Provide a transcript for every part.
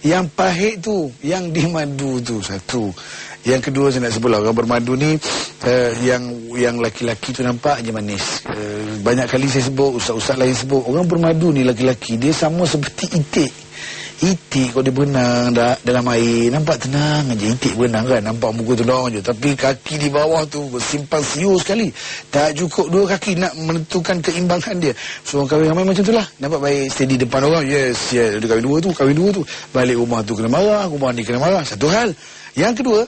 Yang pahit tu, yang di madu tu satu. Yang kedua saya nak sebut lah, orang bermadu ni yang laki-laki tu nampak je manis. Banyak kali saya sebut, ustaz-ustaz lain sebut, orang bermadu ni laki-laki dia sama seperti itik. Itik kalau dia berenang dalam air, nampak tenang aja. Itik berenang kan, nampak muka tenang je, tapi kaki di bawah tu simpan siur sekali. Tak cukup dua kaki nak menentukan keimbangan dia. So orang kahwin ramai macam tu lah, nampak baik steady depan orang. Yes, dia kahwin dua tu, balik rumah tu kena marah, rumah ni kena marah. Satu hal. Yang kedua,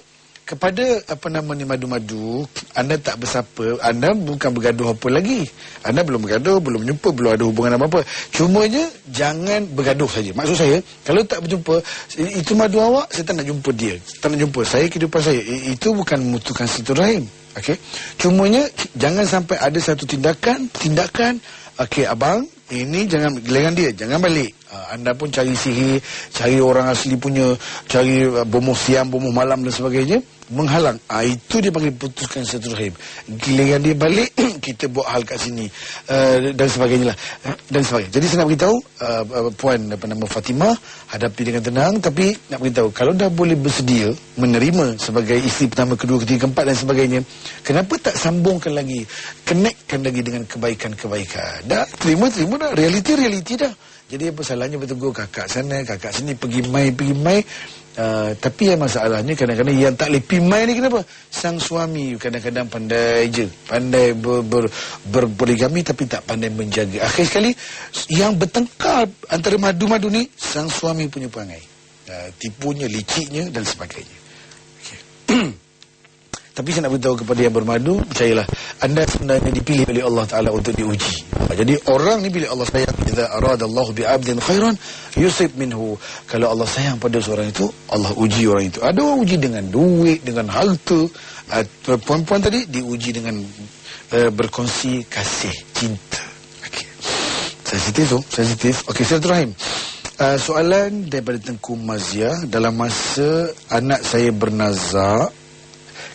kepada madu-madu, anda tak bersapa, anda bukan bergaduh apa lagi. Anda belum bergaduh, belum jumpa, belum ada hubungan apa-apa. Cumanya jangan bergaduh saja. Maksud saya, kalau tak berjumpa, itu madu awak, saya tak nak jumpa dia. Tak nak jumpa saya, kehidupan saya. Itu bukan memutihkan silaturahim. Okey. Cumanya jangan sampai ada satu tindakan, okey abang, ini jangan giliran dia, jangan balik. Anda pun cari sihir, cari orang asli punya, cari bomoh siang, bomoh malam dan sebagainya, menghalang. Itu dia panggil putuskan silaturahim. Giliran dia balik, kita buat hal kat sini, dan sebagainya lah. Dan sebagainya. Jadi saya nak beritahu, puan Fatimah, hadapi dengan tenang, tapi nak beritahu, kalau dah boleh bersedia menerima sebagai isteri pertama, kedua, ketiga, keempat dan sebagainya, kenapa tak sambungkan lagi, connectkan lagi dengan kebaikan-kebaikan? Dah, terima dah, realiti dah. Jadi apa salahnya bertegur kakak sana, kakak sini, pergi mai. Tapi yang masalahnya kadang-kadang yang tak boleh pergi mai ni kenapa? Sang suami kadang-kadang pandai je, pandai berpoligami tapi tak pandai menjaga. Akhir sekali yang bertengkar antara madu-madu ni sang suami punya perangai, tipunya, liciknya dan sebagainya. Okay. Tapi saya nak beritahu kepada yang bermadu, percayalah, anda sebenarnya dipilih oleh Allah Ta'ala untuk diuji. Jadi orang ni bila Allah sayang, idza aradallahu bi'abdin khairan yusib minhu. Kalau Allah sayang pada seorang itu, Allah uji orang itu. Ada orang uji dengan duit, dengan harta. Puan-puan tadi diuji dengan berkongsi kasih, cinta. Okay. Sensitif. Okey, silaturahim. Soalan daripada Tengku Mazia. Dalam masa anak saya bernazak,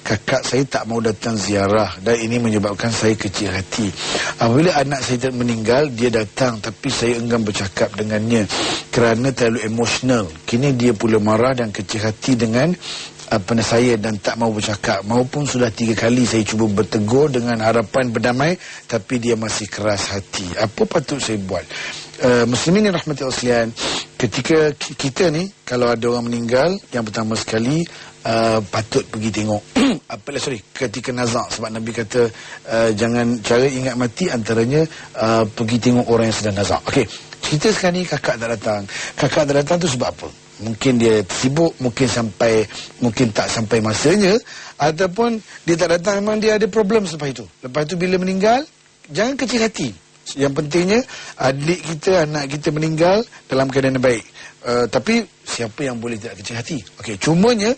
kakak saya tak mau datang ziarah dan ini menyebabkan saya kecil hati. Apabila anak saya meninggal, dia datang tapi saya enggan bercakap dengannya kerana terlalu emosional. Kini dia pula marah dan kecil hati dengan saya dan tak mau bercakap. Maupun sudah 3 kali saya cuba bertegur dengan harapan berdamai, tapi dia masih keras hati. Apa patut saya buat? Muslimin yang rahmati Allah sekalian, ketika kita ni, kalau ada orang meninggal, yang pertama sekali patut pergi tengok. Ketika nazak, sebab Nabi kata jangan, cara ingat mati antaranya pergi tengok orang yang sedang nazak. Okey, cerita sekarang ni kakak tak datang. Kakak tak datang tu sebab apa? Mungkin dia sibuk, mungkin tak sampai masanya, ataupun dia tak datang memang dia ada problem selepas itu. Lepas tu bila meninggal, jangan kecil hati. Yang pentingnya adik kita, anak kita meninggal dalam keadaan baik. Tapi siapa yang boleh tidak kecil hati? Okey, cumanya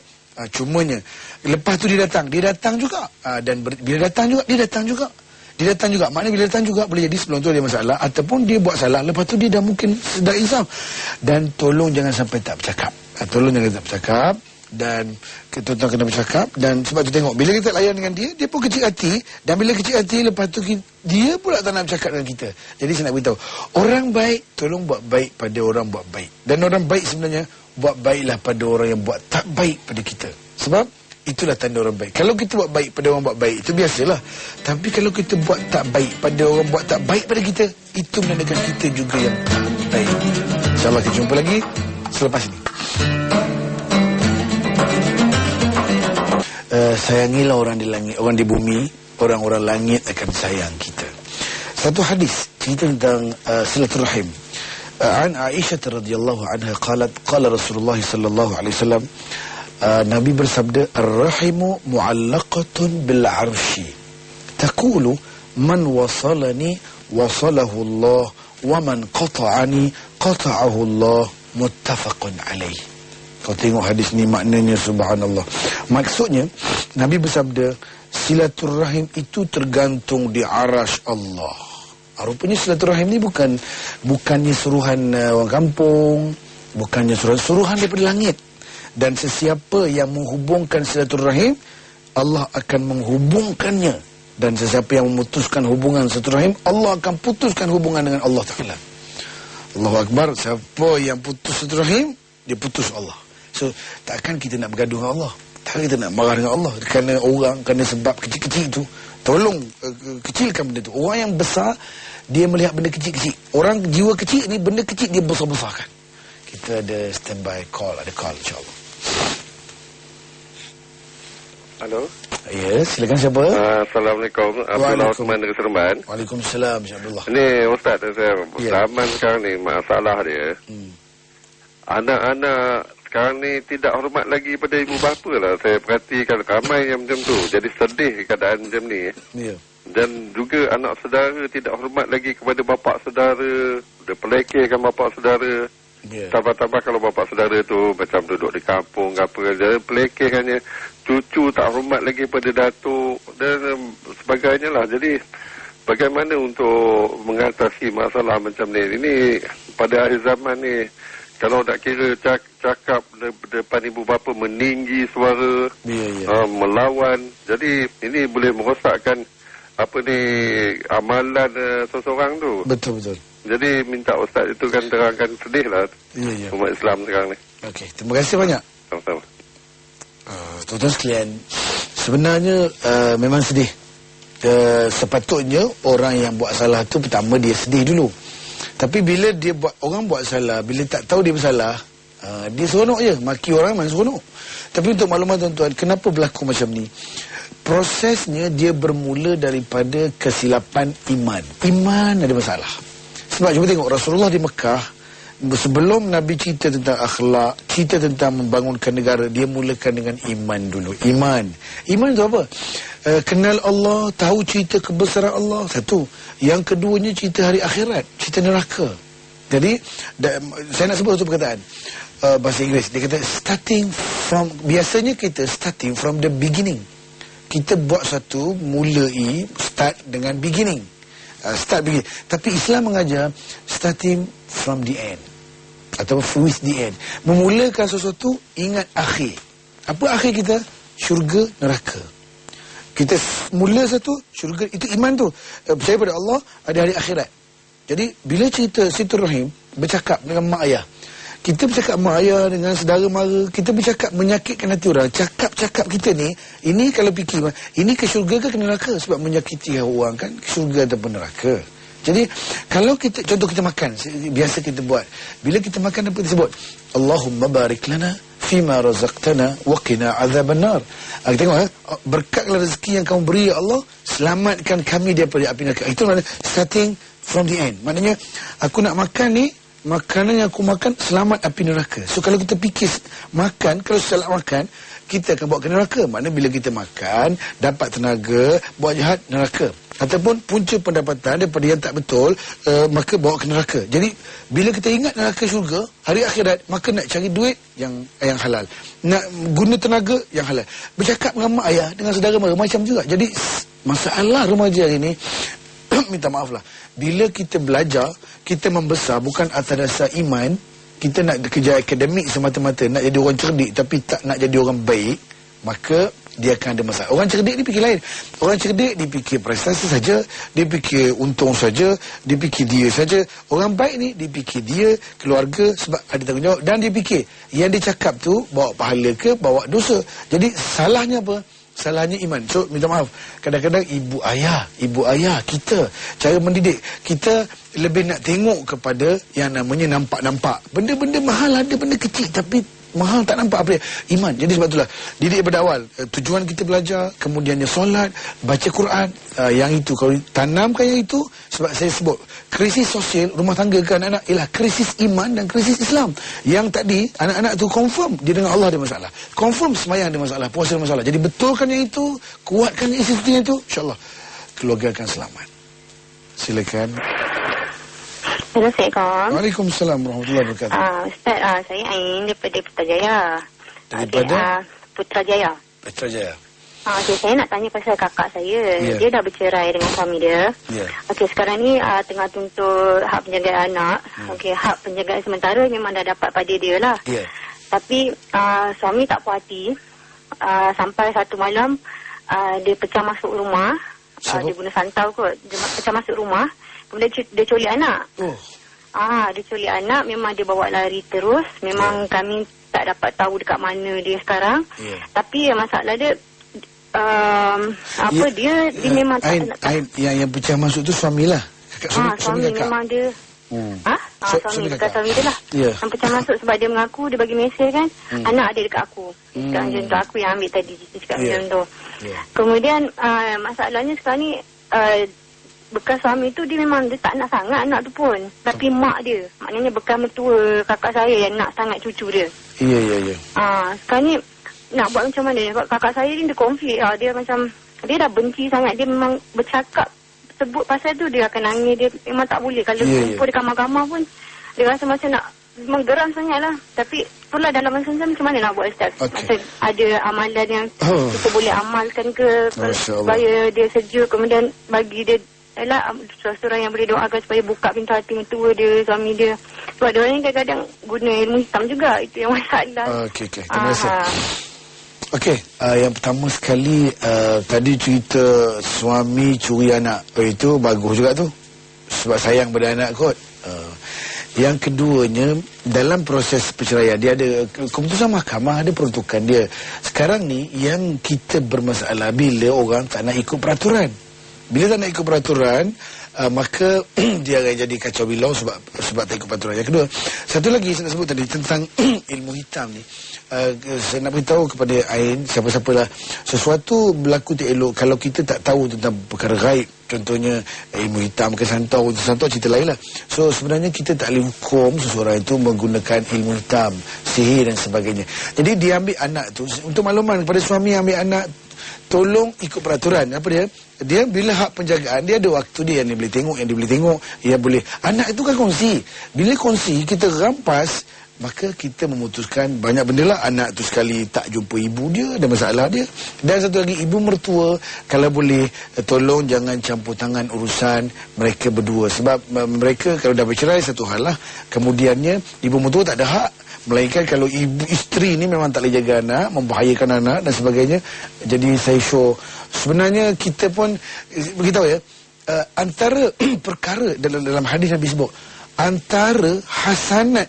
lepas tu dia datang juga, dan bila datang juga dia datang juga. Maknanya bila datang juga boleh jadi sebelum tu ada masalah, ataupun dia buat salah, lepas tu dia dah mungkin sedang insaf. Dan tolong jangan sampai tak bercakap. Dan tuan-tuan kena bercakap. Dan sebab tu tengok, bila kita layan dengan dia pun kecil hati. Dan bila kecil hati, lepas tu dia pula tak nak bercakap dengan kita. Jadi saya nak beritahu, orang baik, tolong buat baik pada orang buat baik. Dan orang baik sebenarnya buat baiklah pada orang yang buat tak baik pada kita. Sebab itulah tanda orang baik. Kalau kita buat baik pada orang buat baik, itu biasalah. Tapi kalau kita buat tak baik pada orang buat tak baik pada kita, itu menandakan kita juga yang tak baik. InsyaAllah kita jumpa lagi selepas ini. Sayangilah orang di langit, orang di bumi, orang-orang langit akan sayang kita. Satu hadis cerita tentang silaturahim. An Aisyah radhiyallahu anha qalat qala Rasulullah sallallahu alaihi wasallam, Nabi bersabda, ar-rahimu mu'allaqatun bil 'arsy taqulu man wasalani wasalahu Allah wa man qata'ani qata'ahu Allah, muttafaqun alaih. Kau tengok hadis ni, maknanya subhanallah. Maksudnya Nabi bersabda, silaturahim itu tergantung di arasy Allah. Rupanya silaturahim ni bukannya suruhan orang kampung, bukannya suruhan daripada langit. Dan sesiapa yang menghubungkan silaturahim, Allah akan menghubungkannya. Dan sesiapa yang memutuskan hubungan silaturahim, Allah akan putuskan hubungan dengan Allah Ta'ala. Allahu Akbar. Siapa yang putus silaturahim, dia putus Allah. So takkan kita nak bergaduh dengan Allah, takkan kita nak marah dengan Allah kerana orang, kerana sebab kecil-kecil itu. Tolong kecilkan benda tu. Orang yang besar dia melihat benda kecil-kecil. Orang jiwa kecil ni benda kecil dia besar-besarkan. Kita ada standby call, ada call insya-Allah. Halo. Ya, silakan siapa? Assalamualaikum. Abdullah Osman dari Seremban. Waalaikumsalam, Syekh Abdullah. Ni Ustaz, saya zaman sekarang ni masalah dia. Anak-anak sekarang ni tidak hormat lagi pada ibu bapa lah. Saya perhatikan ramai yang macam tu. Jadi sedih keadaan macam ni. Ya. Dan juga anak saudara tidak hormat lagi kepada bapa saudara. Dia pelekehkan bapa saudara. Ya. Tambah-tambah kalau bapa saudara tu macam duduk di kampung apa saja, pelekehkannya. Cucu tak hormat lagi pada datuk dan sebagainya lah. Jadi bagaimana untuk mengatasi masalah macam ni? Ini pada akhir zaman ni, kalau tak kira cakap depan ibu bapa, meninggi suara, melawan. Jadi ini boleh merosakkan apa ni amalan seseorang tu. Betul. Jadi minta Ustaz itu kan terangkan, sedih lah umat Islam sekarang ni. Okey, terima kasih banyak. Sama-sama. Tuan-tuan sekalian, sebenarnya memang sedih. Sepatutnya orang yang buat salah tu pertama dia sedih dulu. Tapi bila orang buat salah, bila tak tahu dia bersalah, dia seronok je, maki orang memang seronok. Tapi untuk maklumat tuan-tuan, kenapa berlaku macam ni? Prosesnya dia bermula daripada kesilapan iman. Iman ada masalah. Sebab cuba tengok Rasulullah di Mekah, sebelum Nabi cerita tentang akhlak, cerita tentang membangunkan negara, dia mulakan dengan iman dulu. Iman itu apa? Kenal Allah, tahu cerita kebesaran Allah, satu. Yang keduanya cerita hari akhirat, cerita neraka. Jadi saya nak sebut satu perkataan bahasa Inggeris. Dia kata biasanya kita starting from the beginning. Kita buat satu, mulai start dengan beginning. Tapi Islam mengajar starting from the end atau with the end. Memulakan sesuatu, ingat akhir. Apa akhir kita? Syurga, neraka. Kita mula satu, syurga, itu iman tu. Percaya pada Allah, ada hari akhirat. Jadi bila cerita silaturahim, bercakap dengan mak ayah, kita bercakap mak ayah dengan saudara mara, kita bercakap menyakitkan hati orang. Cakap-cakap kita ni, ini kalau fikir, ini ke syurga ke neraka? Sebab menyakiti orang kan, ke syurga ataupun neraka. Jadi kalau kita, contoh kita makan, biasa kita buat, bila kita makan apa disebut? Allahumma barik lana fima razaqtana wa qina azaban nar. Kita tengok, berkatlah rezeki yang kamu beri ya Allah, selamatkan kami daripada api neraka. Itu maknanya starting from the end. Maknanya aku nak makan ni, makanan yang aku makan selamat api neraka. So kalau kita fikir makan, kalau salah makan, kita akan bawa ke neraka. Maknanya bila kita makan, dapat tenaga, buat jahat, neraka. Ataupun punca pendapatan daripada yang tak betul, maka bawa ke neraka. Jadi bila kita ingat neraka syurga, hari akhirat, maka nak cari duit yang halal, nak guna tenaga yang halal. Bercakap dengan mak ayah, dengan saudara mara, macam juga. Jadi masalah remaja hari ni minta maaf lah, bila kita belajar, kita membesar bukan atas dasar iman, kita nak kerja akademik semata-mata, nak jadi orang cerdik tapi tak nak jadi orang baik, maka dia akan ada masalah. Orang cerdik dia fikir lain. Orang cerdik dia fikir prestasi saja, dia fikir untung saja, dia fikir dia saja. Orang baik ni dia fikir dia, keluarga, sebab ada tanggungjawab, dan dia fikir yang dia cakap tu bawa pahala ke bawa dosa. Jadi salahnya apa? Salahnya iman. So minta maaf, kadang-kadang ibu ayah kita, cara mendidik kita lebih nak tengok kepada yang namanya nampak-nampak. Benda-benda mahal ada, benda kecil tapi mahal tak nampak apa dia. Iman. Jadi sebab itulah didik pada awal, tujuan kita belajar, kemudiannya solat, baca Quran, yang itu kalau tanamkan yang itu. Sebab saya sebut krisis sosial rumah tangga ke anak-anak ialah krisis iman dan krisis Islam. Yang tadi anak-anak tu confirm dia dengan Allah ada masalah, confirm semayang ada masalah, puasa ada masalah. Jadi betulkan yang itu, kuatkan institusi itu, insya-Allah keluarga akan selamat. Silakan. Assalamualaikum. Waalaikumsalam warahmatullahi wabarakatuh. Ustaz, saya Ain daripada Putrajaya. Daripada? Putrajaya. Putrajaya. Okay, saya nak tanya pasal kakak saya. Yeah. Dia dah bercerai dengan suami dia. Yeah. Okey, sekarang ni tengah tuntut hak penjagaan anak. Okey, hak penjagaan sementara memang dah dapat pada dia lah. Yeah. Tapi suami tak puas hati. Sampai satu malam dia pecah masuk rumah. Dia guna santau kot. Dia pecah masuk rumah. Kemudian dia culik anak. Dia culik anak, memang dia bawa lari terus. Memang kami tak dapat tahu dekat mana dia sekarang. Tapi masalah dia dia memang tak nak. Yang pecah masuk tu suamilah. Suami memang dia. Suami dia lah. Yang pecah masuk sebab dia mengaku, dia bagi mesej kan, anak ada dekat aku. Cakap macam tu, aku yang ambil tadi. Dia cakap macam tu. Kemudian masalahnya sekarang ni, bekas suami tu dia memang dia tak nak sangat anak tu pun. Tapi mak dia, maknanya bekas mertua kakak saya yang nak sangat cucu dia. Ya. Sekarang ni nak buat macam mana? Sebab kakak saya ni dia konflik. Dia macam, dia dah benci sangat. Dia memang bercakap, sebut pasal tu dia akan nangis. Dia memang tak boleh. Kalau jumpa dia kamar-kamar pun, dia rasa macam nak, memang geram sangat lah. Tapi itulah dalam masa macam mana nak buat Ustaz? Macam ada amalan yang kita boleh amalkan ke supaya dia sejuk. Kemudian bagi dia seorang yang boleh doakan supaya buka pintu hati mentua dia, suami dia. Sebab dia orang ni kadang-kadang guna ilmu hitam juga. Itu yang masalah. Okey. Terima kasih. Okey, yang pertama sekali tadi cerita suami curi anak. Itu bagus juga tu. Sebab sayang pada anak kot. Yang keduanya, dalam proses perceraian dia ada keputusan mahkamah, ada peruntukan dia. Sekarang ni yang kita bermasalah bila orang tak nak ikut peraturan. Bila tak nak ikut peraturan, maka dia akan jadi kacau bilau sebab tak ikut peraturan. Yang kedua, satu lagi saya nak sebut tadi tentang ilmu hitam ni. Saya nak beritahu kepada Ain, siapa-siapalah, sesuatu berlaku tak elok kalau kita tak tahu tentang perkara gaib. Contohnya ilmu hitam ke santau cerita lain lah. So sebenarnya kita tak boleh hukum seseorang itu menggunakan ilmu hitam, sihir dan sebagainya. Jadi dia ambil anak tu, untuk makluman kepada suami yang ambil anak, tolong ikut peraturan. Apa dia bila hak penjagaan dia ada waktu dia, yang dia boleh tengok, yang dia boleh tengok, yang boleh. Anak itu kan kongsi. Bila kongsi kita rampas, maka kita memutuskan banyak benda lah. Anak tu sekali tak jumpa ibu dia, ada masalah dia. Dan satu lagi, ibu mertua kalau boleh tolong jangan campur tangan urusan mereka berdua. Sebab mereka kalau dah bercerai satu hal lah, kemudiannya ibu mertua tak ada hak. Melainkan kalau ibu isteri ni memang tak boleh jaga anak, membahayakan anak dan sebagainya. Jadi saya show, sebenarnya kita pun beritahu ya, antara perkara dalam hadis Nabi sebut, antara hasanat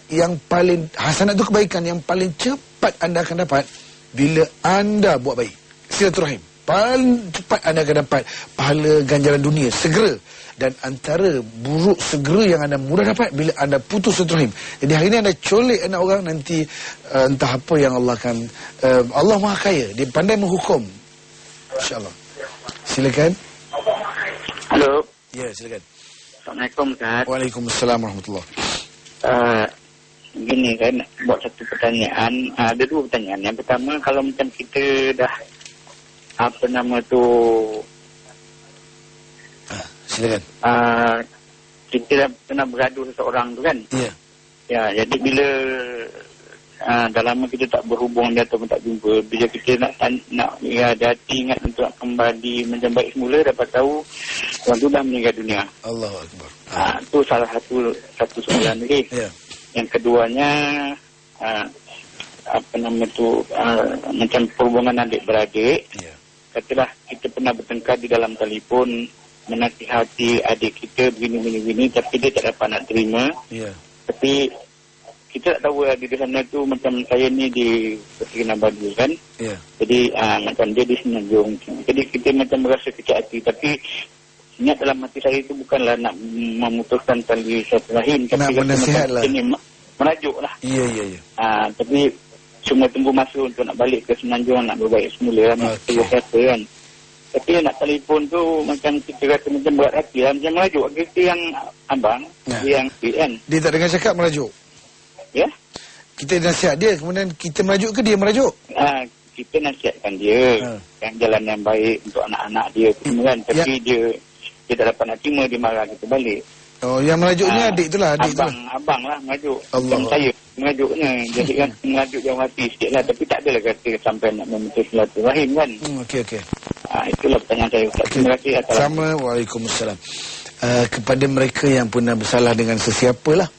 tu kebaikan yang paling cepat anda akan dapat bila anda buat baik, silaturahim. Paling cepat anda akan dapat pahala ganjaran dunia segera. Dan antara buruk segera yang anda mudah dapat bila anda putus silaturahim. Jadi hari ini anda colek anak orang, nanti entah apa yang Allah akan, Allah Maha Kaya, dia pandai menghukum. InsyaAllah. Silakan. Halo. Ya, silakan. Assalamualaikum, Ustaz. Waalaikumsalam warahmatullahi. Gini kan, buat satu pertanyaan. Ada dua pertanyaan. Yang pertama, kalau macam kita dah silakan. Kita dah pernah bergaduh seseorang tu kan? Ya. Ya, jadi bila dah lama kita tak berhubung dia ataupun tak jumpa, bila kita nak hati ingat untuk kembali macam baik semula, dapat tahu orang tu dah meninggal dunia. Allahu Akbar. Itu salah satu soalan lagi. Ya. Yang keduanya macam perhubungan adik-beradik. Ya. Katalah kita pernah bertengkar di dalam telefon, menasihati adik kita begini, tapi dia tak dapat nak terima. Ya. Tapi kita tak tahu di sana tu, macam saya ni di Kinabalu kan. Ya. Jadi macam dia di Semenanjung. Jadi kita macam merasa kecil hati. Tapi niat dalam hati saya itu bukanlah nak memutuskan tali silaturahim, tapi menasihat lah, merajuk lah. Ya. Tapi cuma tunggu masa untuk nak balik ke Semenanjung, nak berbaik semula lah. Okay. Kan. Tapi nak telefon tu macam kita rasa macam berat hati lah. Macam merajuk kita yang abang, dia yang PN. Dia tak dengar cakap merajuk. Ya? Kita nasihat dia, kemudian kita merajuk ke dia merajuk? Kita nasihatkan dia yang jalan yang baik untuk anak-anak dia kan. Tapi dia tak dapat nak terima, dia marah kita balik. Oh, yang merajuknya adik tu lah. Abang lah merajuk. Allah. Macam saya merajuknya. Jadi kan merajuk jauh hati sikit lah. Tapi tak adalah kata sampai nak memutus silaturahim kan. Okey. Itulah pertanyaan saya. Terima kasih. Sama. Waalaikumsalam. Kepada mereka yang pernah bersalah dengan sesiapa lah,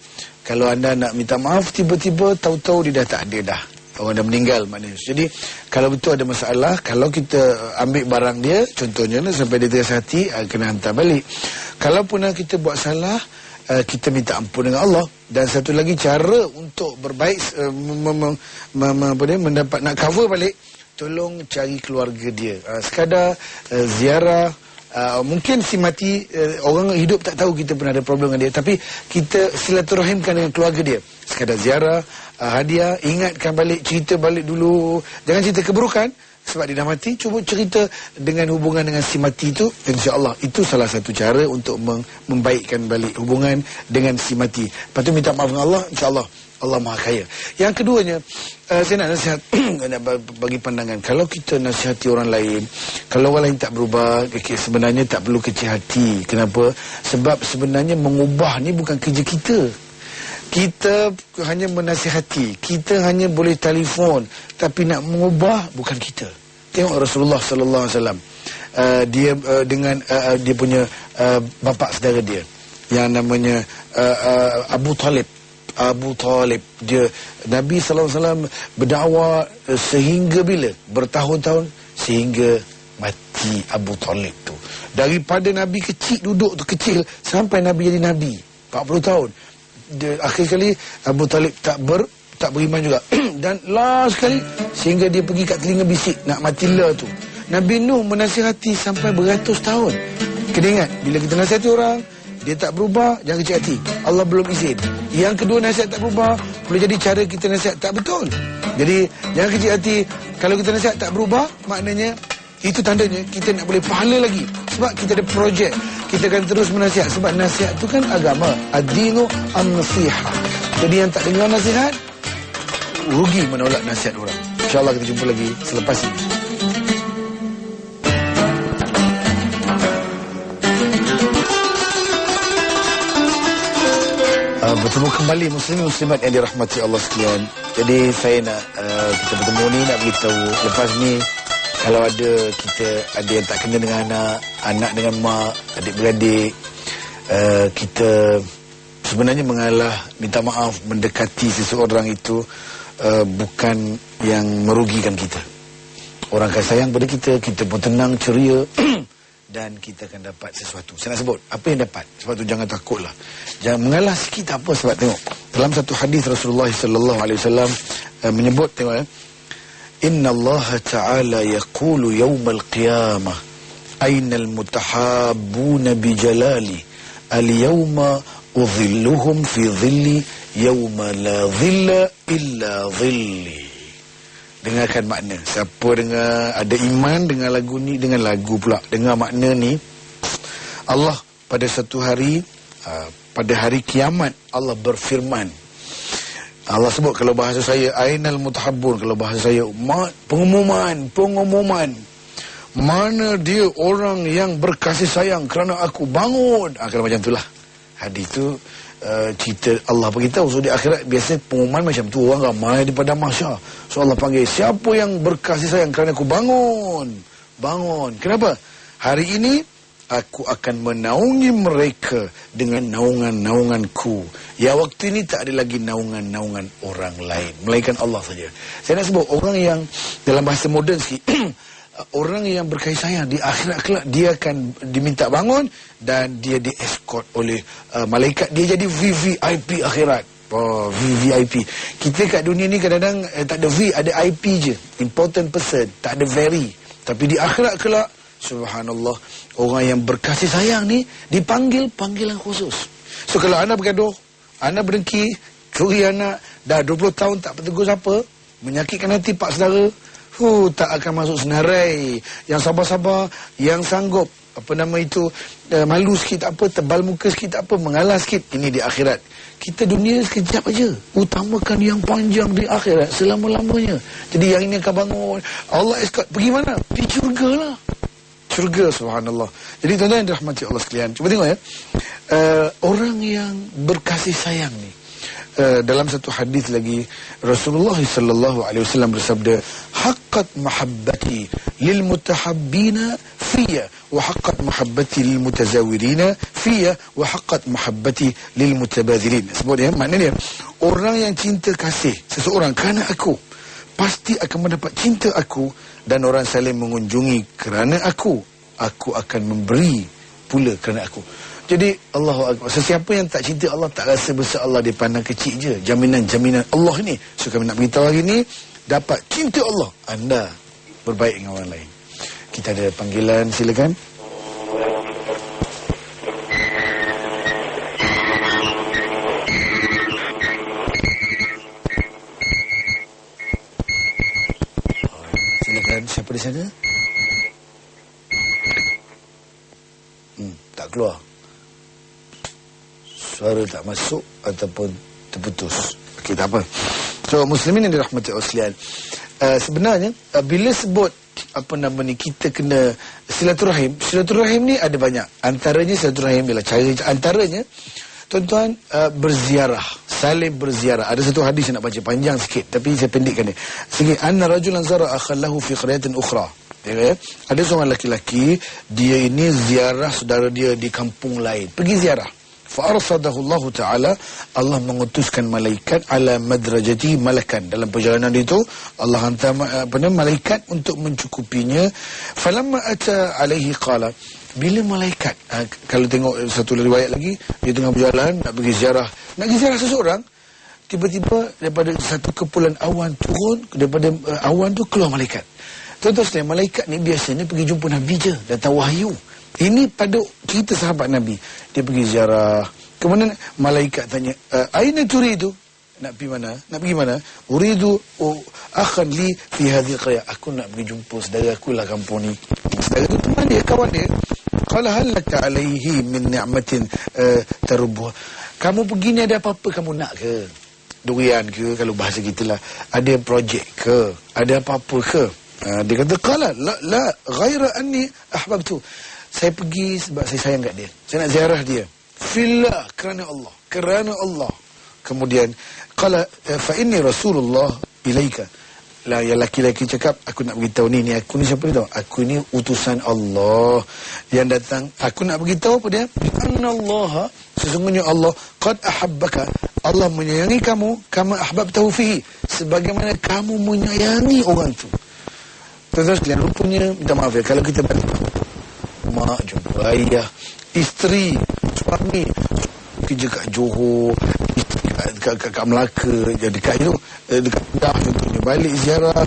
kalau anda nak minta maaf, tiba-tiba tahu-tahu dia dah tak ada dah. Orang dah meninggal maknanya. Jadi kalau betul ada masalah, kalau kita ambil barang dia, contohnya sampai dia terasa hati, kena hantar balik. Kalau pernah kita buat salah, kita minta ampun dengan Allah. Dan satu lagi cara untuk berbaik, mendapat nak cover balik, tolong cari keluarga dia. Sekadar ziarah. Mungkin si mati, orang hidup tak tahu kita pernah ada problem dengan dia, tapi kita silaturahimkan dengan keluarga dia. Sekadar ziarah, hadiah, ingatkan balik, cerita balik dulu. Jangan cerita keburukan, sebab dia dah mati. Cuba cerita dengan hubungan dengan si mati itu. InsyaAllah itu salah satu cara untuk membaikkan balik hubungan dengan si mati. Lepas tu minta maaf dengan Allah, insyaAllah Allah Maha Kaya. Yang keduanya, saya nak nasihat, nak bagi pandangan. Kalau kita nasihati orang lain, kalau orang lain tak berubah, sebenarnya tak perlu kecil hati. Kenapa? Sebab sebenarnya mengubah ni bukan kerja kita. Kita hanya menasihati, kita hanya boleh telefon, tapi nak mengubah bukan kita. Tengok Rasulullah sallallahu alaihi wasallam. Dia dengan dia punya bapa saudara dia yang namanya Abu Talib. Dia, Nabi sallallahu alaihi wasallam berdakwah sehingga bila? Bertahun-tahun, sehingga mati Abu Talib tu. Daripada Nabi kecil, duduk tu kecil, sampai Nabi jadi Nabi 40 tahun. Akhir kali Abu Talib tak beriman juga. Dan last sekali, sehingga dia pergi kat telinga bisik nak mati lah tu. Nabi Nuh menasihati sampai beratus tahun. Kena ingat, bila kita nasihati orang, dia tak berubah, jangan kecil hati. Allah belum izin. Yang kedua, nasihat tak berubah, boleh jadi cara kita nasihat tak betul. Jadi jangan kecil hati. Kalau kita nasihat tak berubah, maknanya itu tandanya kita nak boleh pahala lagi. Sebab kita ada projek, kita akan terus menasihat. Sebab nasihat itu kan agama. Ad-dinu an-nasihah. Jadi yang tak dengar nasihat, rugi menolak nasihat orang. InsyaAllah kita jumpa lagi selepas ini. Bertemu kembali muslimin muslimat yang dirahmati Allah sekalian. Jadi saya nak kita bertemu ni nak beritahu, lepas ni kalau ada yang tak kena dengan anak dengan mak, adik-beradik, kita sebenarnya mengalah, minta maaf, mendekati seseorang itu bukan yang merugikan kita. Orang akan sayang pada kita, kita pun tenang, ceria dan kita akan dapat sesuatu. Saya nak sebut apa yang dapat. Sebab tu jangan takutlah. Jangan mengalah sikit tak apa. Sebab tengok dalam satu hadis Rasulullah sallallahu alaihi wasallam menyebut, tengok Inna Allah Ta'ala yaqulu yawmal qiyamah Aynal mutahabbuna bijalali Al-yawma udhilluhum fi dhilli Yawma la dhilla illa dhilli. Dengarkan makna. Siapa dengar ada iman dengan lagu ni, dengan lagu pula, dengar makna ni, Allah pada satu hari, pada hari kiamat, Allah berfirman. Allah sebut, kalau bahasa saya ainal mutahabbun, kalau bahasa saya pengumuman, mana dia orang yang berkasih sayang kerana aku, bangun. Kalau macam itulah hadis tu. Cerita Allah beritahu. So di akhirat biasa pengumuman macam tu, orang ramai di padang mahsyar. So Allah panggil, siapa yang berkasih sayang kerana aku, bangun. Kenapa? Hari ini aku akan menaungi mereka dengan naungan-naunganku. Ya, waktu ini tak ada lagi naungan-naungan orang lain, melainkan Allah saja. Saya nak sebut orang yang dalam bahasa moden sikit orang yang berkasih sayang di akhirat kelak, dia akan diminta bangun dan dia di-escort oleh malaikat. Dia jadi VVIP akhirat. VVIP. Kita kat dunia ni kadang-kadang tak ada V, ada IP je. Important person, tak ada very. Tapi di akhirat kelak, subhanallah, orang yang berkasih sayang ni dipanggil panggilan khusus. So kalau anak bergaduh, anak berdengki, curi anak, dah 20 tahun tak bertegur siapa, menyakitkan hati pak saudara, tak akan masuk senarai. Yang sabar-sabar, yang sanggup malu sikit tak apa, tebal muka sikit tak apa, mengalah sikit. Ini di akhirat. Kita dunia sekejap aja, utamakan yang panjang di akhirat selama-lamanya. Jadi yang ini akan bangun, Allah escort pergi mana? Di syurga lah. Syurga, subhanallah. Jadi tuan-tuan yang dirahmati Allah sekalian, cuba tengok ya, orang yang berkasih sayang ni, dalam satu hadis lagi Rasulullah sallallahu alaihi wasallam bersabda, haqqat mahabbati lil mutahabbina fiyya wa haqqat mahabbati lil mutazawirina fiyya wa haqqat mahabbati lil mutabadhilin. Sebutnya maknanya orang yang cinta kasih seseorang kerana aku, pasti akan mendapat cinta aku, dan orang saling mengunjungi kerana aku akan memberi pula kerana aku. Jadi Allahu Akbar. Sesiapa yang tak cinta Allah, tak rasa besar Allah, dia pandang kecil je. Jaminan Allah ni. So kami nak beritahu hari ni, dapat cinta Allah, anda berbaik dengan orang lain. Kita ada panggilan, silakan. Silakan, siapa di sana? Tak keluar. Suara tak masuk ataupun terputus. Okey, tak apa. So, muslimin yang dirahmati Allah sekalian, sebenarnya bila sebut kita kena silaturahim ni ada banyak. Antaranya silaturahim bila antaranya tuan-tuan berziarah, saling berziarah. Ada satu hadis yang nak baca panjang sikit tapi saya pendekkan dia. Sikit, anna rajulan zara akhallahu fi qaryatin ukhra. Ya, ada seorang lelaki, dia ini ziarah saudara dia di kampung lain. Pergi ziarah. Fa arsadahu Allah Taala, Allah mengutuskan malaikat ala madrajati malakan. Dalam perjalanan itu Allah hantar malaikat untuk mencukupinya. Falamma ata alaihi qala, bila malaikat kalau tengok satu riwayat lagi, dia tengah berjalan nak pergi ziarah seseorang, tiba-tiba daripada satu kepulan awan turun, daripada awan tu keluar malaikat. Tuan-tuan, malaikat ni biasanya pergi jumpa Nabi je, datang wahyu. Ini pada cerita sahabat Nabi. Dia pergi ziarah. Kemudian malaikat tanya, aina turidu? Nak pergi mana? Nak pergi mana? Uridu akhan li fi hadhihi qaryah. Aku nak pergi jumpa saudara aku lah kampung ni. Saudara tu teman dia, kawan dia. Qala hal laka alaihi min ni'matin tarubbuha. Kamu pergi ni ada apa-apa kamu nak ke? Durian ke, kalau bahasa kita lah. Ada projek ke? Ada apa-apa ke? Dia kata, qala la ghaira anni ahbabtu. Saya pergi sebab saya sayang kat dia. Saya nak ziarah dia. Fillah, kerana Allah. Kemudian qala fa inni rasulullah ilaika. Lah yang laki-laki cakap, aku nak beritahu ni aku ni siapa dia tahu? Aku ni utusan Allah yang datang. Aku nak beritahu apa dia? Annallaha, sesungguhnya Allah qad ahabbaka. Allah menyayangi kamu kama ahbabtahu fihi, sebagaimana kamu menyayangi orang tu. Tuan-tuan sekalian, rupanya minta maaf ya, kalau kita balik mak jumpa ayah, isteri, suami kerja kat Johor, kat Melaka, dekat itu, dekat Kedah contohnya, balik ziarah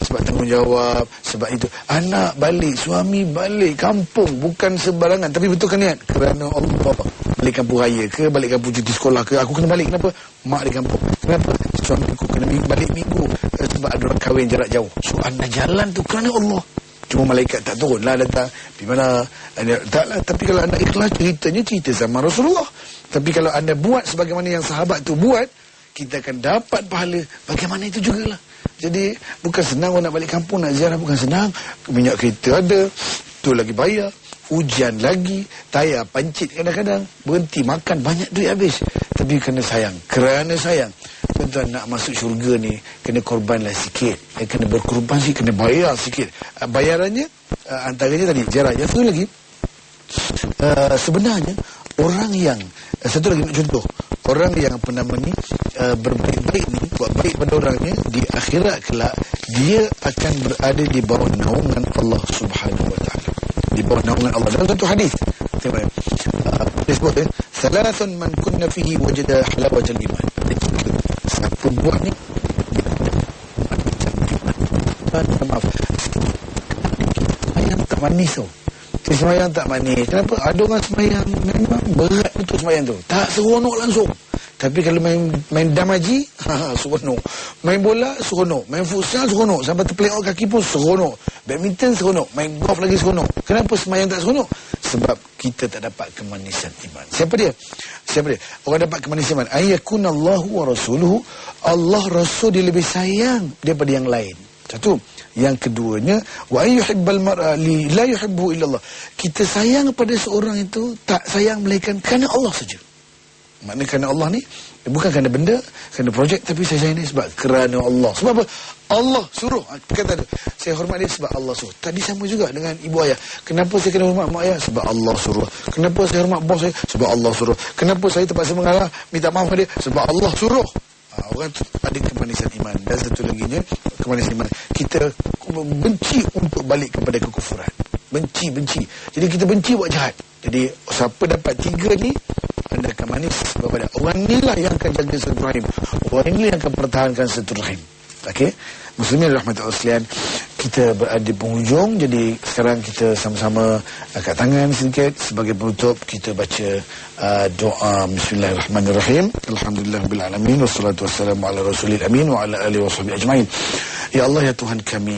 sebab tanggungjawab, sebab itu anak balik, suami balik kampung, bukan sebarangan, tapi betulkan niat kerana Allah. Balik kampung raya ke, balik kampung cuti sekolah ke, aku kena balik. Kenapa? Mak di kampung. Kenapa? Suami aku kena balik minggu sebab ada orang kahwin jarak jauh. So anda jalan tu kerana Allah. Cuma malaikat tak turun lah datang. Di mana? Taklah. Tapi kalau anda ikhlas, ceritanya cerita sama Rasulullah. Tapi kalau anda buat sebagaimana yang sahabat tu buat, kita akan dapat pahala bagaimana itu jugalah. Jadi bukan senang nak balik kampung, nak ziarah bukan senang. Minyak kereta ada, tu lagi bayar, hujan lagi, tayar pancit kadang-kadang, berhenti makan, banyak duit habis. Tapi kerana sayang. Tuan-tuan, nak masuk syurga ni kena korbanlah sikit, kena berkorban sikit, kena bayar sikit. Bayarannya antaranya tadi ziarah. Yang satu lagi, sebenarnya orang yang satu lagi nak contoh, orang yang berbaik-baik ni, buat baik pada orangnya, di akhirat kelak dia akan berada di bawah naungan Allah Subhanahu Wa Taala, di bawah naungan Allah. Dalam satu hadis tengok disebut thalathun man kunna fihi wajada halawatal iman. Satu buah ni, maaf, semayang tak manis tu. Semayang tak manis. Kenapa? Ada orang semayang memang berat betul semayang tu, tak seronok langsung. Tapi kalau main damaji, seronok. Main bola, seronok. Main futsal, seronok. Sampai terpeleok kaki pun seronok. Badminton, seronok. Main golf lagi seronok. Kenapa semayang tak seronok? Sebab kita tak dapat kemanisan iman. Siapa dia? Orang dapat kemanisan iman. Ayyakunallahu wa rasuluhu. Allah Rasul dia lebih sayang daripada yang lain. Satu. Yang keduanya, wa ayyuhibbal mar'a li la yuhibbu illallah. Kita sayang pada seorang itu tak sayang melainkan kerana Allah saja. Maknanya kerana Allah ni bukan kerana benda, kerana projek, tapi saya sayang dia sebab kerana Allah. Sebab apa? Allah suruh. Kata dia, saya hormat dia sebab Allah suruh. Tadi sama juga dengan ibu ayah. Kenapa saya kena hormat mak ayah? Sebab Allah suruh. Kenapa saya hormat bos saya? Sebab Allah suruh. Kenapa saya terpaksa mengalah, minta maaf kepada dia? Sebab Allah suruh. Orang tu ada kemanisan iman. Dan satu laginya, kemanisan iman, kita benci untuk balik kepada kekufuran. Benci. Jadi kita benci buat jahat. Jadi Jadi siapa dapat 3 ni, anda akan manis kepada orang inilah yang akan jaga silaturahim, orang inilah yang akan pertahankan silaturahim. Okey, muslimin rahmatullah sekalian, kita berada di penghujung. Jadi sekarang kita sama-sama angkat tangan sedikit sebagai penutup. Kita baca doa. Bismillahirrahmanirrahim. Alhamdulillahirabbil alamin wassalatu wassalamu ala rasulil amin wa ala alihi washabihi ajmain. Ya Allah, ya Tuhan kami,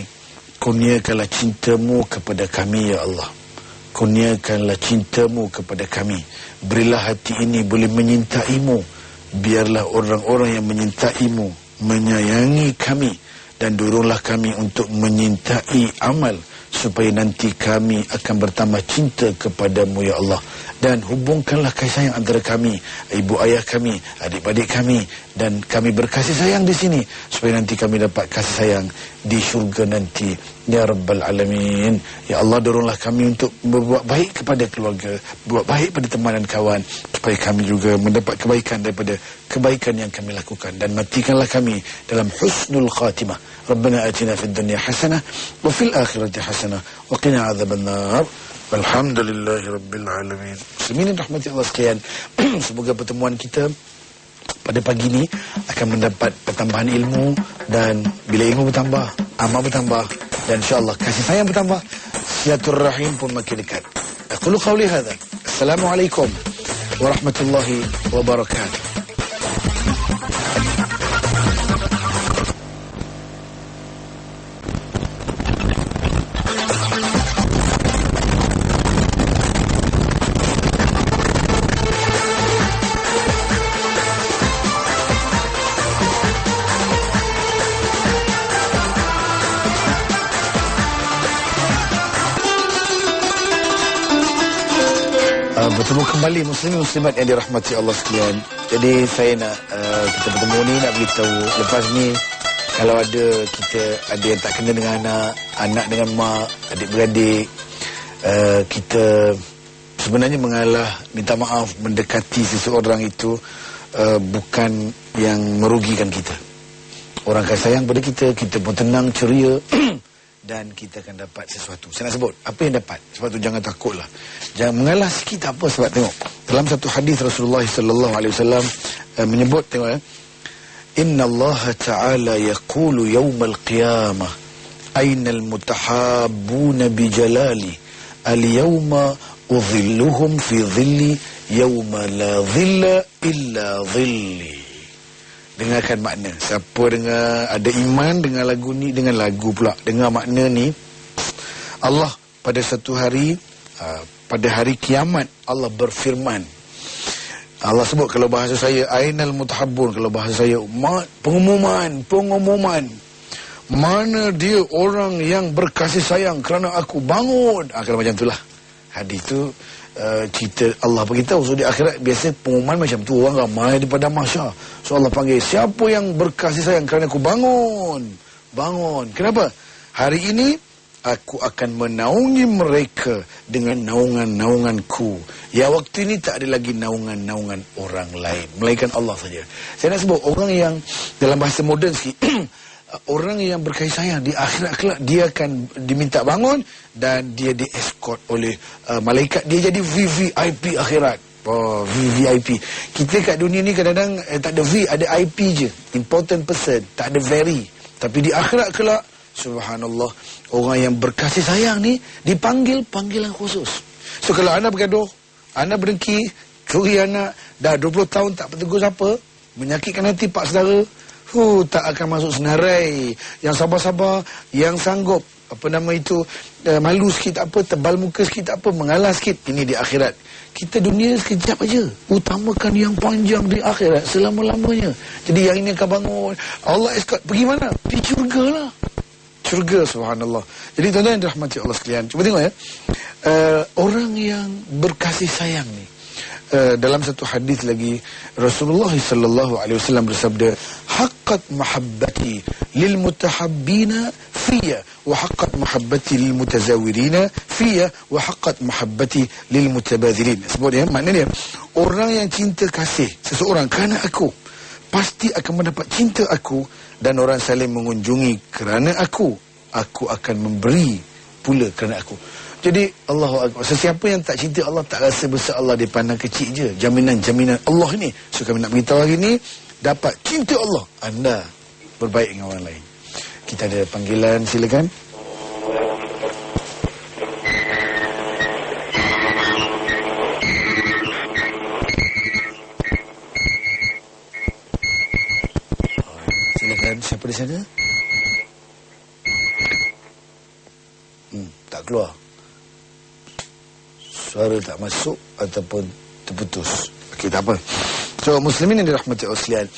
kurniakanlah cinta-Mu kepada kami, ya Allah. Kurniakanlah cinta-Mu kepada kami. Berilah hati ini boleh menyintai-Mu. Biarlah orang-orang yang menyintai-Mu menyayangi kami, dan doronglah kami untuk menyintai amal, supaya nanti kami akan bertambah cinta kepada-Mu, ya Allah. Dan hubungkanlah kasih sayang antara kami, ibu ayah kami, adik-adik kami, dan kami berkasih sayang di sini, supaya nanti kami dapat kasih sayang di syurga nanti, ya Rabbal Alamin. Ya Allah, doronglah kami untuk berbuat baik kepada keluarga, berbuat baik pada teman dan kawan, supaya kami juga mendapat kebaikan daripada kebaikan yang kami lakukan. Dan matikanlah kami dalam husnul khatimah. Rabbana atina fid dunya hasanah wa fil akhirati hasanah wa qina adzabannar. Alhamdulillahi Rabbil Alamin. Muslimin rahmati Allah sekalian, semoga pertemuan kita pada pagi ini akan mendapat pertambahan ilmu, dan bila ilmu bertambah, amal bertambah, dan insyaAllah kasih sayang bertambah, silaturahim pun makin dekat. Aqulu qawli hadha. Assalamualaikum warahmatullahi wabarakatuh. Bertemu kembali muslimin muslimat yang dirahmati Allah sekalian. Jadi saya nak kita bertemu ni nak beritahu, lepas ni kalau ada yang tak kena dengan anak dengan mak, adik-beradik, kita sebenarnya mengalah, minta maaf, mendekati seseorang itu bukan yang merugikan kita. Orang akan sayang pada kita, kita pun tenang, ceria dan kita akan dapat sesuatu. Saya nak sebut apa yang dapat. Sebab tu jangan takutlah. Jangan mengalah sikit, tak apa. Sebab tengok dalam satu hadis Rasulullah sallallahu alaihi wasallam menyebut, tengok Inna Allah Ta'ala yaqulu yawmal qiyamah Aynal mutahabbuna bijalali Al-yawma udhilluhum fi dhilli Yawma la dhilla illa dhilli. Dengarkan makna. Siapa dengar, ada iman dengan lagu ni, dengan lagu pula, dengar makna ni. Allah pada satu hari, pada hari kiamat, Allah berfirman. Allah sebut, kalau bahasa saya ainal mutahabbun, kalau bahasa saya pengumuman. Mana dia orang yang berkasih sayang kerana aku, bangun. Kalau macam itulah hadis tu. Cerita Allah beritahu. So di akhirat biasa pengumuman macam tu, orang ramai di padang mahsyar. So Allah panggil, siapa yang berkasih sayang kerana aku, bangun. Kenapa? Hari ini aku akan menaungi mereka dengan naungan-naunganku. Ya, waktu ini tak ada lagi naungan-naungan orang lain, melainkan Allah saja. Saya nak sebut orang yang dalam bahasa moden sikit orang yang berkasih sayang di akhirat kelak, dia akan diminta bangun dan dia dieskort oleh malaikat. Dia jadi VVIP akhirat. VVIP. Kita kat dunia ni kadang-kadang tak ada V, ada IP je, important person, tak ada very. Tapi di akhirat kelak, subhanallah, orang yang berkasih sayang ni dipanggil panggilan khusus. So kalau anda bergaduh, anda berdengki, curi anak, dah 20 tahun tak bertegur siapa, menyakitkan hati pak saudara, tak akan masuk senarai. Yang sabar-sabar, yang sanggup malu sikit tak apa, tebal muka sikit tak apa, mengalah sikit. Ini di akhirat. Kita dunia sekejap aja, utamakan yang panjang di akhirat selama-lamanya. Jadi yang ini akan bangun, Allah escort pergi mana? Pergi syurga lah. Syurga, subhanallah. Jadi tuan-tuan yang dirahmati Allah sekalian, cuba tengok ya, orang yang berkasih sayang ni, dalam satu hadis lagi Rasulullah sallallahu alaihi wasallam bersabda, haqqat mahabbati lil mutahabbina fiyya wa haqqat mahabbati lil mutazawirina fiyya wa haqqat mahabbati lil mutabadhilin. Sebutnya maknanya, orang yang cinta kasih seseorang kerana aku, pasti akan mendapat cinta aku, dan orang saling mengunjungi kerana aku akan memberi pula kerana aku. Jadi Allahu Akbar. Sesiapa yang tak cinta Allah, tak rasa besar Allah, dia pandang kecil je. Jaminan Allah ni. So kami nak beritahu hari ni, dapat cinta Allah, anda berbaik dengan orang lain. Kita ada panggilan, silakan. Silakan, siapa di sana? Tak keluar. Suara tak masuk ataupun terputus. Okey, tak apa. So, muslimin yang dirahmati Allah sekalian,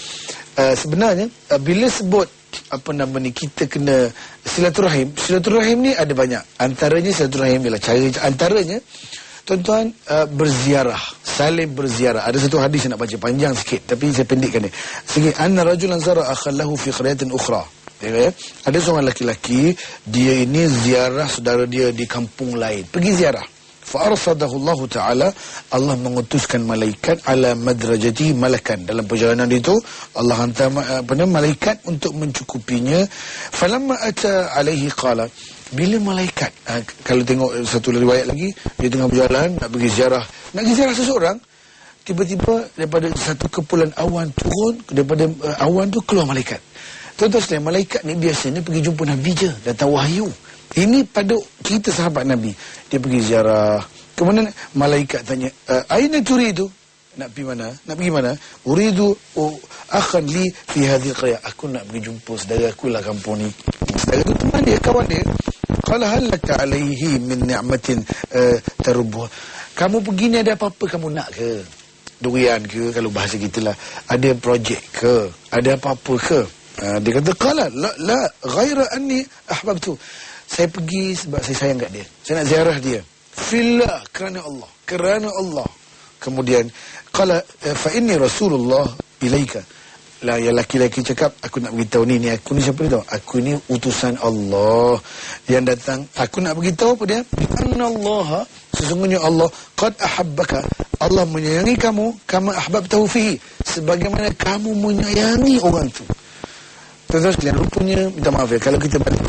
sebenarnya bila sebut apa nama ni, kita kena silaturahim. Silaturahim ni ada banyak. Antaranya silaturahim ialah antaranya tuan-tuan berziarah, saling berziarah. Ada satu hadis yang nak baca panjang sikit, tapi saya pendekkan ni. Sikit, anna rajulan zara akhallahu fi qaryatin ukhra. Ya, ada seorang lelaki, dia ini ziarah saudara dia di kampung lain. Pergi ziarah. Fa'arsadahu Allah Ta'ala, Allah mengutuskan malaikat ala madrajati malakan. Dalam perjalanan itu Allah hantar malaikat untuk mencukupinya. Falamma ata alaihi qala, bila malaikat, kalau tengok satu riwayat lagi, dia tengah berjalan nak pergi ziarah seseorang, tiba-tiba daripada satu kepulan awan turun, daripada awan tu keluar malaikat. Tuan-tuan sekalian, malaikat ni biasanya pergi jumpa Nabi je, datang wahyu. Ini pada cerita sahabat Nabi. Dia pergi ziarah. Kemudian malaikat tanya, aina turidu? Nak pergi mana? Nak pergi mana? Uridu akhan li fi hadhihi qarya. Aku nak pergi jumpa saudara aku lah kampung ni. Saudara tu teman dia, kawan dia. Qala hal laka alaihi min ni'matin tarubbuha. Kamu pergi ni ada apa-apa kamu nak ke? Durian ke, kalau bahasa kita lah. Ada projek ke? Ada apa-apa ke? Dia kata, qala la ghaira anni ahbabtu. Saya pergi sebab saya sayang kat dia. Saya nak ziarah dia. Fillah, kerana Allah. Kemudian qala fa inni rasulullah ilaika. Lah, yang laki-laki cakap, aku nak beritahu ni aku ni siapa dia tahu? Aku ni utusan Allah yang datang. Aku nak beritahu apa dia? Annallaha, sesungguhnya Allah qad ahabbaka, Allah menyayangi kamu, kama ahbabtahu fihi, sebagaimana kamu menyayangi orang tu. Tuan-tuan sekalian, rupanya, minta maaf ya, kalau kita balik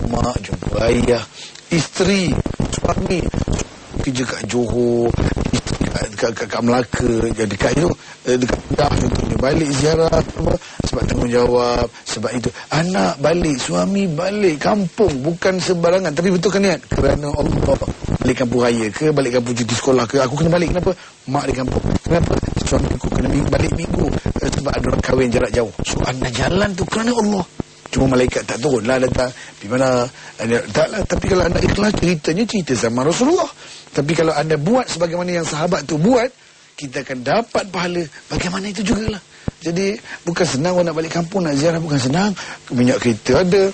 mak jumpa ayah, isteri, suami kerja kat Johor, isteri kat Melaka, dekat itu, dekat Kedah contohnya, balik ziarah sebab tanggungjawab, sebab itu anak balik, suami balik kampung, bukan sembarangan, tapi betulkan niat kerana Allah. Balik kampung raya ke, balik kampung cuti sekolah ke, aku kena balik. Kenapa? Mak di kampung. Kenapa? Suami aku kena balik minggu, sebab ada orang kahwin jarak jauh. So anda jalan tu kerana Allah. Cuma malaikat tak turun lah datang. Di mana? Taklah. Tapi kalau anda ikhlas, ceritanya cerita zaman Rasulullah. Tapi kalau anda buat sebagaimana yang sahabat tu buat, kita akan dapat pahala. Bagaimana itu jugalah. Jadi bukan senang orang nak balik kampung, nak ziarah, bukan senang. Minyak kereta ada,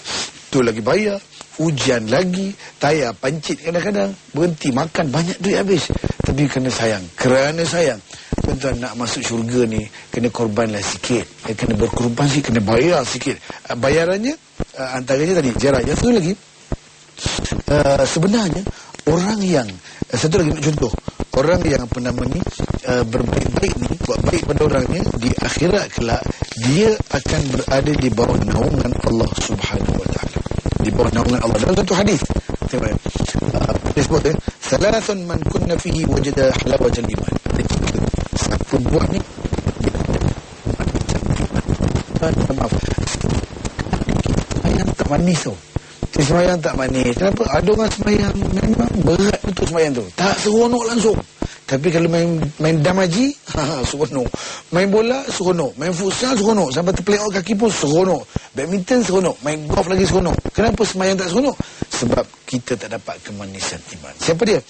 tu lagi bayar, hujan lagi, tayar pancit kadang-kadang, berhenti makan, banyak duit habis. Tapi kerana sayang. Tuan-tuan, nak masuk syurga ni kena korbanlah sikit, kena berkorban sikit, kena bayar sikit. Bayarannya antaranya tadi ziarah. Yang satu lagi, sebenarnya orang yang satu lagi nak contoh, orang yang apa nama ni berbaik-baik ni, buat baik pada orangnya, di akhirat kelak dia akan berada di bawah naungan Allah Subhanahu wa taala. Di bawah naungan Allah. Dalam satu hadis tengok disebut salasun man kunna fihi wajada halawatal iman. Satu buah ni maaf, sembahyang tak manis tu. Sembahyang tak manis. Kenapa? Ada orang sembahyang memang berat betul sembahyang tu, tak seronok langsung. Tapi kalau main damaji, seronok. Main bola, seronok. Main futsal, seronok. Sampai terpeleok kaki pun seronok. Badminton, seronok. Main golf lagi seronok. Kenapa sembahyang tak seronok? Sebab kita tak dapat kemanisan iman. Siapa dia?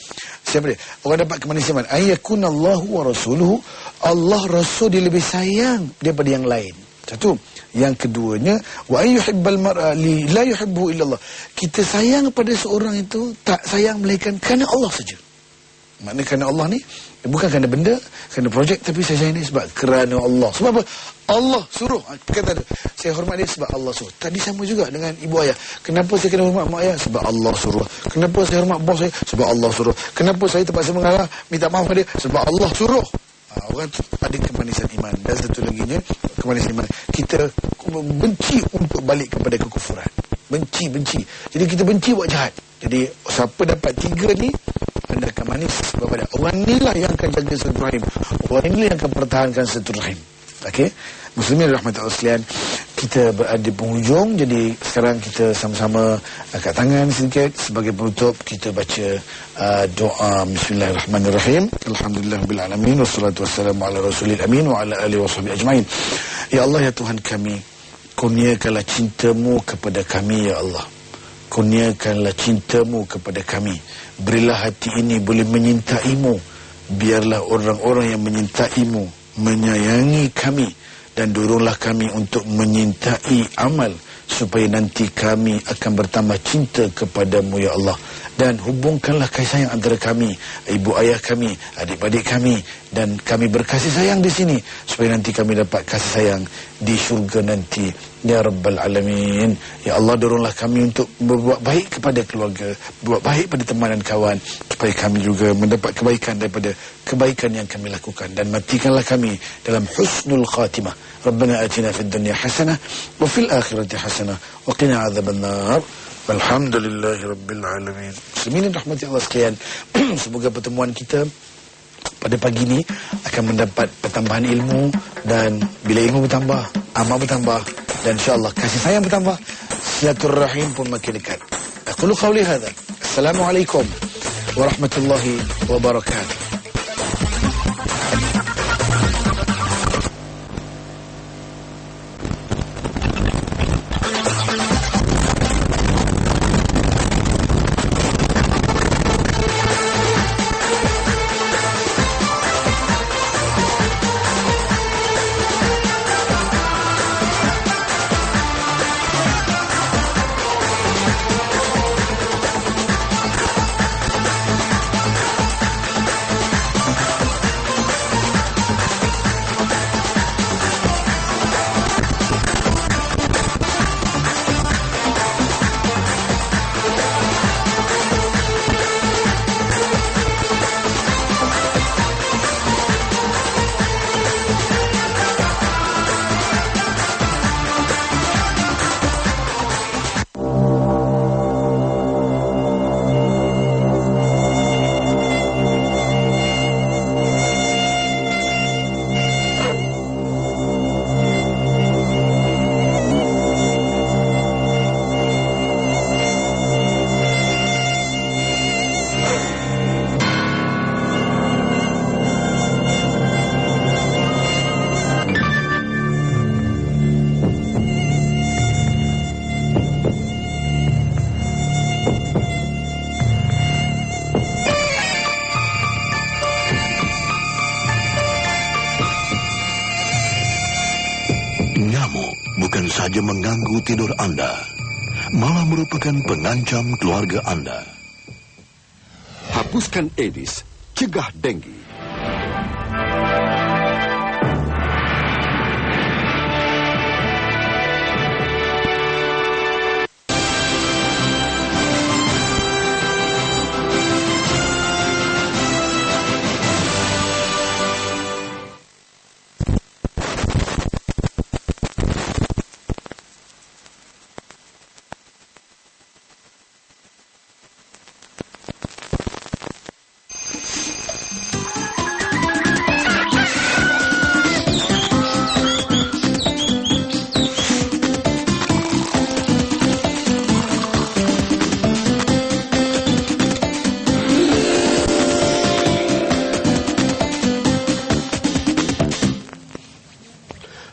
Orang dapat kemanisan iman. Ayyakunallahu wa rasuluhu. Allah Rasul dia lebih sayang daripada yang lain. Satu. Yang keduanya, wa ayyuhibbal mar'a li la yuhibbu illallah. Kita sayang pada seorang itu tak sayang melainkan kerana Allah saja. Maknanya kerana Allah ni bukan kerana benda, kerana projek, tapi saya sayang ni sebab kerana Allah. Sebab apa? Allah suruh. Kata saya hormat dia sebab Allah suruh. Tadi sama juga dengan ibu ayah. Kenapa saya kena hormat mak ayah? Sebab Allah suruh. Kenapa saya hormat bos saya? Sebab Allah suruh. Kenapa saya terpaksa mengalah, minta maaf pada dia? Sebab Allah suruh. Orang tu ada kemanisan iman. Dan satu laginya, kemanisan iman, kita benci untuk balik kepada kekufuran. Benci. Jadi kita benci buat jahat. Jadi siapa dapat 3 ni, anda akan manis kepada orang inilah yang akan jaga silaturahim. Orang inilah yang akan pertahankan silaturahim. Okey, muslimin rahmatan Allah sekalian, kita berada di penghujung. Jadi sekarang kita sama-sama angkat tangan sedikit sebagai penutup. Kita baca doa bismillahirrahmanirrahim. Alhamdulillahirabbil alamin wassalatu wassalamu ala rasulil amin wa ala alihi washabihi ajmain. Ya Allah, ya Tuhan kami, kurniakanlah cinta-Mu kepada kami, ya Allah. Kurniakanlah cinta-Mu kepada kami. Berilah hati ini boleh menyintai-Mu. Biarlah orang-orang yang menyintai-Mu menyayangi kami. Dan doronglah kami untuk menyintai amal, supaya nanti kami akan bertambah cinta kepada-Mu, ya Allah. Dan hubungkanlah kasih sayang antara kami, ibu ayah kami, adik-adik kami, dan kami berkasih sayang di sini, supaya nanti kami dapat kasih sayang di syurga nanti, ya Rabbal Alamin. Ya Allah, doronglah kami untuk berbuat baik kepada keluarga, berbuat baik pada teman dan kawan, supaya kami juga mendapat kebaikan daripada kebaikan yang kami lakukan. Dan matikanlah kami dalam husnul khatimah. Rabbana atina fid dunya hasanah wa fil akhirati hasanah wa qina adzabannar. Alhamdulillahirabbil alamin. Muslimin rahmati Allah sekalian, semoga pertemuan kita pada pagi ini akan mendapat pertambahan ilmu, dan bila ilmu bertambah, amal bertambah, dan insya-Allah kasih sayang bertambah, silaturahim pun makin dekat. Aqulu qawli hadza. Assalamualaikum warahmatullahi wabarakatuh. bukan saja mengganggu tidur Anda, malah merupakan pengancam keluarga Anda. Hapuskan Aedes, cegah denggi.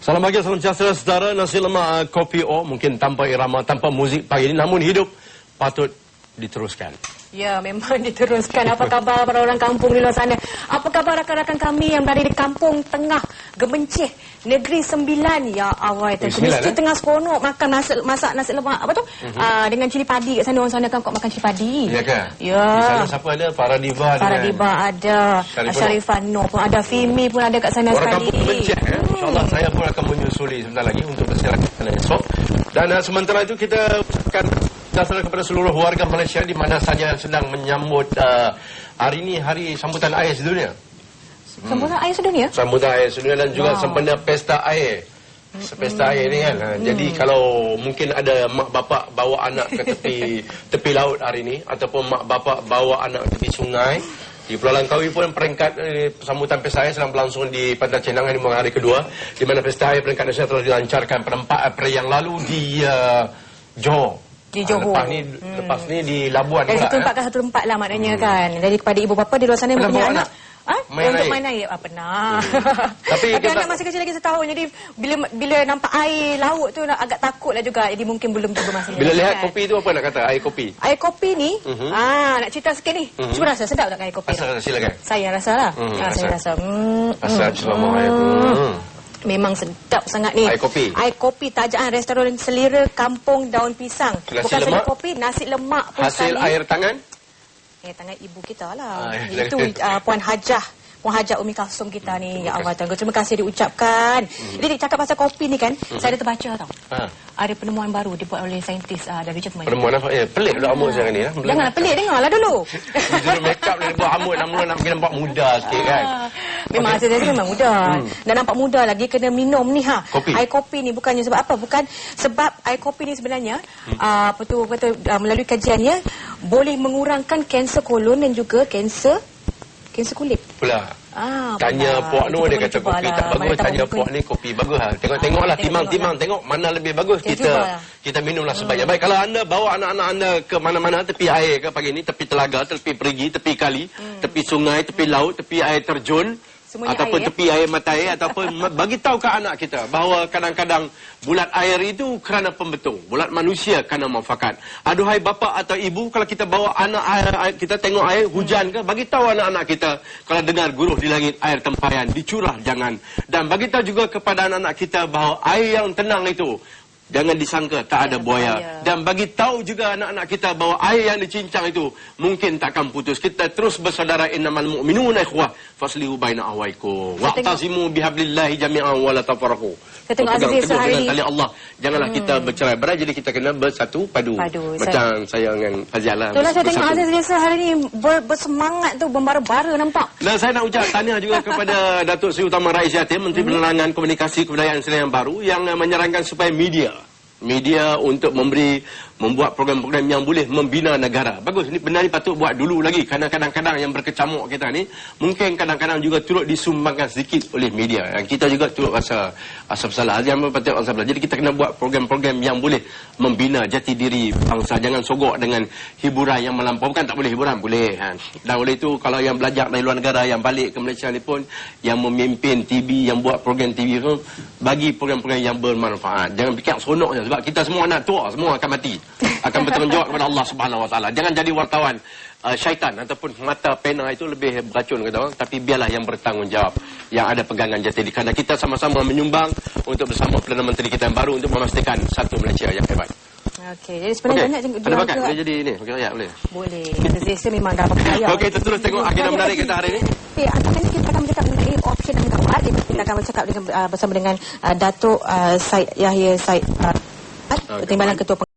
Selamat pagi, salam sejahtera saudara. Nasi lemak kopi O mungkin tanpa irama, tanpa muzik pagi ini, namun hidup patut diteruskan. Ya, memang diteruskan. Apa khabar para orang kampung di luar sana? Apa khabar rakan-rakan kami yang berada di kampung tengah Gemencih, Negeri Sembilan? Ya Allah, mesti tengah seronok makan masak nasi lemak apa tu? Dengan cili padi kat sana. Orang sana kan kau makan cili padi. Ya ke? Ya. Di sana siapa ada? Para Diva. Para Diva ada. Syarifah Noh pun ada. Fimi pun ada kat sana sekali. Orang kampung Gemencih. InsyaAllah saya pun akan menyusuli sebentar lagi untuk bersirakan esok. Dan sementara itu kita ucapkan dasar kepada seluruh warga Malaysia di mana saja sedang menyambut hari ini hari sambutan air sedunia. Sambutan air sedunia? Sambutan air sedunia dan juga sempena pesta air Pesta air ni kan. Jadi kalau mungkin ada mak bapak bawa anak ke tepi laut hari ni, ataupun mak bapak bawa anak ke tepi sungai, di Pulau Langkawi pun peringkat sambutan pesta air sedang berlangsung di Pantai Cenangan di hari kedua, di mana pesta air peringkat nasional telah dilancarkan pada 4 April yang lalu di Johor. Di Johor. Lepas ni di Labuan dari pula. Dari satu tempat ke satu tempat lah maknanya kan. Jadi kepada ibu bapa di luar sana yang punya anak. Untuk main air. Pernah. Tapi anak masih kecil lagi setahun. Jadi bila nampak air laut tu agak takut lah juga. Jadi mungkin belum tiba masa ni. Bila lihat kopi tu apa nak kata? Air kopi? Air kopi ni, nak cerita sikit ni. Cuba rasa sedap tak air kopi? Silakan. Saya rasa lah. Saya rasa. Memang sedap sangat ni. Air kopi. Air kopi tajaan restoran selera Kampung Daun Pisang. Nasi Bukan lemak. saja kopi, nasi lemak pun hasil sekali. air tangan? Tangan ibu kita lah. Itu Puan Hajah Umi Kalsum kita ni. Ya Allah, terima kasih diucapkan. Jadi cakap pasal kopi ni kan, saya ada terbaca tau. Ada penemuan baru dibuat oleh saintis dari Jerman. Penemuan apa? Pelik dah rambut sekarang ni. Janganlah pelik, dengarlah dulu. Juru make up dia buat rambut nak bikin nampak muda sikit kan. Memang hasil dia memang muda. Dan nampak muda lagi kena minum ni kopi. Air kopi ni bukannya sebab apa? Bukan sebab air kopi ni sebenarnya melalui kajiannya boleh mengurangkan kanser kolon dan juga kanser kulit. Pula. Tanya Puak Nur, dia kata kopi tak bagus. Tanya Puak ni kopi bagus lah. Tengok-tengoklah, timang-timang. Tengok mana lebih bagus. Kita minumlah sebaiknya. Baik, kalau anda bawa anak-anak anda ke mana-mana, tepi air ke pagi ni, tepi telaga, tepi perigi, tepi kali, tepi sungai, tepi laut, tepi air terjun, semuanya ataupun air, tepi air mata air, ataupun bagi tahu ke anak kita bahawa kadang-kadang bulat air itu kerana pembetung, bulat manusia kerana manfaat. Aduhai bapa atau ibu, kalau kita bawa anak air, kita tengok air hujan ke, bagi tahu anak-anak kita kalau dengar guruh di langit air tempayan, dicurah jangan. Dan bagi tahu juga kepada anak-anak kita bahawa air yang tenang itu jangan disangka tak ada buaya. Dan bagi tahu juga anak-anak kita bahawa air yang dicincang itu mungkin takkan putus. Kita terus bersaudara, innamal mu'minuna ikhwah faslihu baina ahwaikum wa'tasimu bihablillahi jami'an wa la tafarraqu. Kita tengok Aziz sehari dengan tali Allah. Janganlah kita bercerai-berai, jadi kita kena bersatu padu. Macam saya dengan Fazialah. Itulah saya tengok Aziz hari ni bersemangat tu, membara-bara nampak. Dan saya nak ucap tahniah juga kepada Datuk Seri Utama Rais Yatim, Menteri Penerangan Komunikasi Kebudayaan Selayang Baru, yang menyarankan supaya media untuk membuat program-program yang boleh membina negara. Bagus, ini benda ni patut buat dulu lagi, kerana kadang-kadang yang berkecamuk kita ni mungkin kadang-kadang juga turut disumbangkan sedikit oleh media. Yang kita juga turut rasa bersalah. Yang patut rasa bersalah. Jadi kita kena buat program-program yang boleh membina jati diri bangsa. Jangan sogok dengan hiburan yang melampau. Bukan tak boleh hiburan, boleh kan. Dan oleh itu kalau yang belajar dari luar negara, yang balik ke Malaysia ni pun, yang memimpin TV, yang buat program TV tu, bagi program-program yang bermanfaat. Jangan fikir seronoknya, sebab kita semua anak tua, semua akan mati. Akan bertanggungjawab kepada Allah Subhanahu Wa Taala. Jangan jadi wartawan syaitan ataupun mata pena itu lebih beracun kata orang, tapi biarlah yang bertanggungjawab, yang ada pegangan jati diri. Kerana kita sama-sama menyumbang untuk bersama Perdana Menteri kita yang baru untuk memastikan satu Malaysia yang hebat. Okey, jadi sebenarnya banyak ada bakat boleh jadi ini, okey rakyat boleh. Boleh. Aziz memang dah berjaya. Okey, kita terus tengok agenda menarik kita hari ini. Okey, akhirnya kita akan bercakap mengenai option dan kawat. Kita akan bercakap bersama dengan Datuk Said Yahya Said, Timbalan Ketua